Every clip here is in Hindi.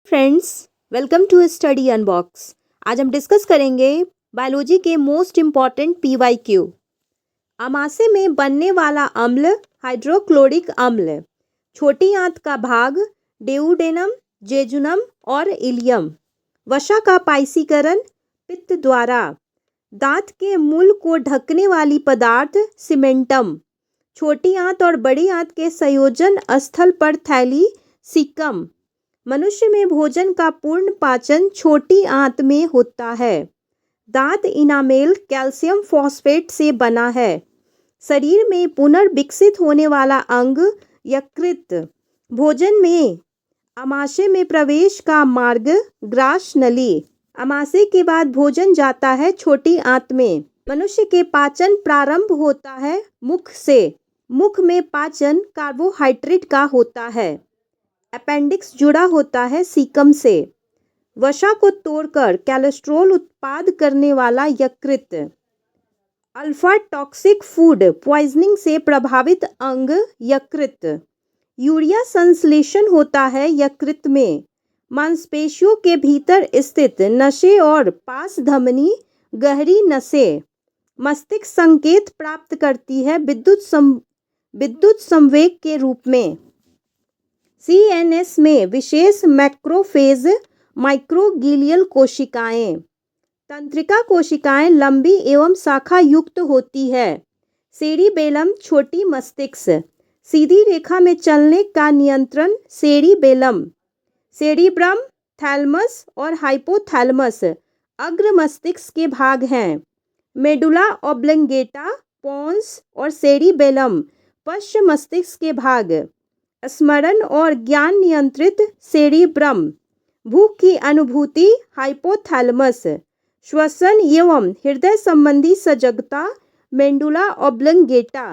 Friends, welcome to study unbox. आज हम डिस्कस करेंगे बायोलॉजी के मोस्ट इम्पॉर्टेंट पीवाईक्यू। अमाशय में बनने वाला अम्ल हाइड्रोक्लोरिक अम्ल, छोटी आंत का भाग डेउडेनम, जेजुनम और इलियम, वसा का पाइसीकरण पित्त द्वारा, दांत के मूल को ढकने वाली पदार्थ सीमेंटम, छोटी आंत और बड़ी आंत के संयोजन स्थल पर थैली सीकम। मनुष्य में भोजन का पूर्ण पाचन छोटी आंत में होता है। दांत इनामेल कैल्शियम फॉस्फेट से बना है। शरीर में पुनर्विकसित होने वाला अंग यकृत। भोजन में अमाशय में प्रवेश का मार्ग ग्रास नली। अमाशय के बाद भोजन जाता है छोटी आंत में। मनुष्य के पाचन प्रारंभ होता है मुख से। मुख में पाचन कार्बोहाइड्रेट का होता है। अपेंडिक्स जुड़ा होता है सीकम से। वसा को तोड़कर कोलेस्ट्रॉल उत्पाद करने वाला यकृत। अल्फा टॉक्सिक फूड पॉइजनिंग से प्रभावित अंग यकृत। यूरिया संश्लेषण होता है यकृत में। मांसपेशियों के भीतर स्थित नसें और पास धमनी गहरी नसें। मस्तिष्क संकेत प्राप्त करती है विद्युत संवेग के रूप में। सीएनएस में विशेष मैक्रोफेज माइक्रोग्लियल कोशिकाएं। तंत्रिका कोशिकाएं लंबी एवं शाखा युक्त होती है। सेरिबेलम छोटी मस्तिष्क, सीधी रेखा में चलने का नियंत्रण सेरिबेलम। सेरिब्रम, थैलमस और हाइपोथैलमस अग्र मस्तिष्क के भाग हैं। मेडुला ऑब्लंगेटा, पोन्स और सेरिबेलम पश्च मस्तिष्क के भाग। स्मरण और ज्ञान नियंत्रित सेरिब्रम। भूख की अनुभूति हाइपोथैलमस। श्वसन एवं हृदय संबंधी सजगता मेडुला ऑब्लंगेटा।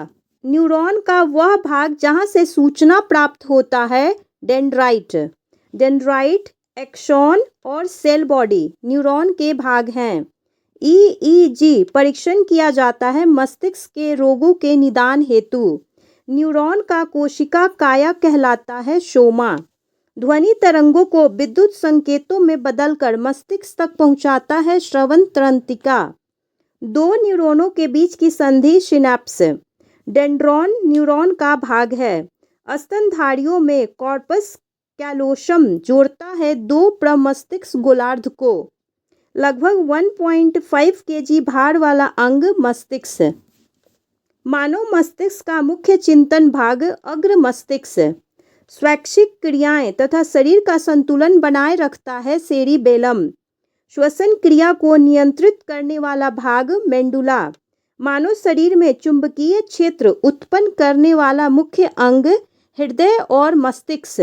न्यूरॉन का वह भाग जहां से सूचना प्राप्त होता है डेंड्राइट। डेंड्राइट, एक्सॉन और सेल बॉडी न्यूरॉन के भाग हैं। ईईजी परीक्षण किया जाता है मस्तिष्क के रोगों के निदान हेतु। न्यूरॉन का कोशिका काया कहलाता है सोमा। ध्वनि तरंगों को विद्युत संकेतों में बदलकर मस्तिष्क तक पहुंचाता है श्रवण तंत्रिका। दो न्यूरॉनों के बीच की संधि सिनैप्स। डेंड्रॉन न्यूरॉन का भाग है। स्तनधारियों में कॉर्पस कैलोसम जोड़ता है दो प्रमस्तिष्क गोलार्ध को। लगभग 1.5 केजी भार वाला अंग मस्तिष्क। मानव मस्तिष्क का मुख्य चिंतन भाग अग्र मस्तिष्क। स्वैच्छिक क्रियाएं तथा शरीर का संतुलन बनाए रखता है सेरिबेलम। श्वसन क्रिया को नियंत्रित करने वाला भाग मेडुला। मानव शरीर में चुंबकीय क्षेत्र उत्पन्न करने वाला मुख्य अंग हृदय और मस्तिष्क।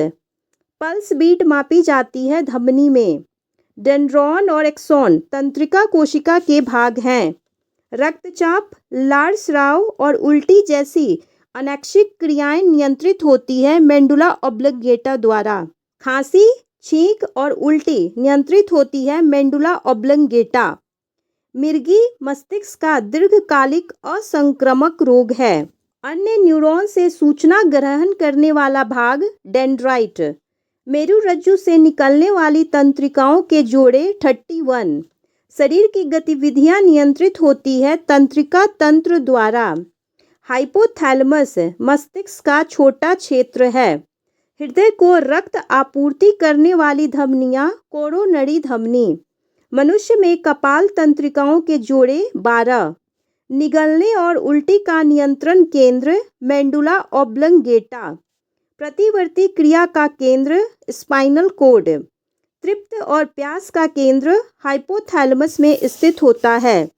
पल्स बीट मापी जाती है धमनी में। डेंड्रॉन और एक्सॉन तंत्रिका कोशिका के भाग हैं। रक्तचाप, लार स्राव और उल्टी जैसी अनैच्छिक क्रियाएं नियंत्रित होती है मेडुला ऑब्लंगेटा द्वारा। खांसी, छींक और उल्टी नियंत्रित होती है मेडुला ऑब्लंगेटा। मिर्गी मस्तिष्क का दीर्घकालिक असंक्रामक रोग है। अन्य न्यूरॉन से सूचना ग्रहण करने वाला भाग डेंड्राइट। मेरुरज्जु से निकलने वाली तंत्रिकाओं के जोड़े 31। शरीर की गतिविधियां नियंत्रित होती है तंत्रिका तंत्र द्वारा। हाइपोथैलमस मस्तिष्क का छोटा क्षेत्र है। हृदय को रक्त आपूर्ति करने वाली धमनियां कोरोनरी धमनी। मनुष्य में कपाल तंत्रिकाओं के जोड़े 12। निगलने और उल्टी का नियंत्रण केंद्र मेडुला ऑब्लंगेटा। प्रतिवर्ती क्रिया का केंद्र स्पाइनल कोड। तृप्त और प्यास का केंद्र हाइपोथैलमस में स्थित होता है।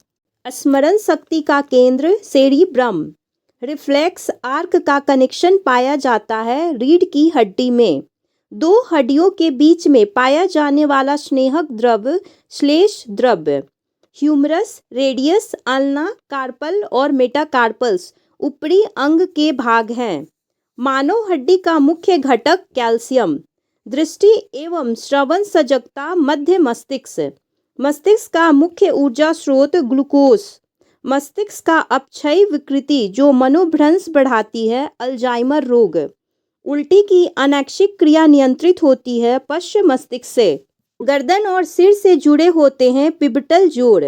स्मरण शक्ति का केंद्र सेरिब्रम। रिफ्लेक्स आर्क का कनेक्शन पाया जाता है रीढ़ की हड्डी में। दो हड्डियों के बीच में पाया जाने वाला स्नेहक द्रव श्लेष द्रव। ह्यूमरस, रेडियस, अल्ना, कार्पल और मेटाकार्पल्स ऊपरी अंग के भाग हैं। मानव हड्डी का मुख्य घटक कैल्शियम। दृष्टि एवं श्रवण सजगता मध्य मस्तिष्क। मस्तिष्क का मुख्य ऊर्जा स्रोत ग्लूकोज। मस्तिष्क का अपक्षयी विकृति जो मनोभ्रंश बढ़ाती है अल्जाइमर रोग। उल्टी की अनैच्छिक क्रिया नियंत्रित होती है पश्च मस्तिष्क से। गर्दन और सिर से जुड़े होते हैं पिबटल जोड़।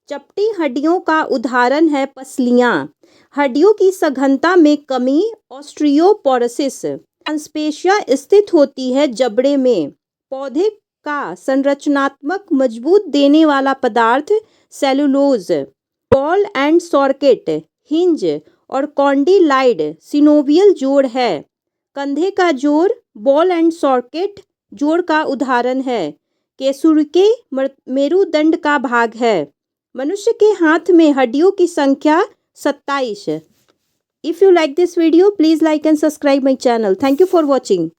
चपटी हड्डियों का उदाहरण है पसलियाँ। हड्डियों की सघनता में कमी ऑस्टियोपोरोसिस। ट्रांसपेशिया स्थित होती है जबड़े में। पौधे का संरचनात्मक मजबूत देने वाला पदार्थ cellulose. Ball and socket, hinge और कॉन्डिलाइड सिनोवियल जोड़ है। कंधे का जोड़ बॉल एंड सॉकेट जोड़ का उदाहरण है। केसुरिके मेरुदंड का भाग है। मनुष्य के हाथ में हड्डियों की संख्या 27। If you like this video, please like and subscribe my channel. Thank you for watching.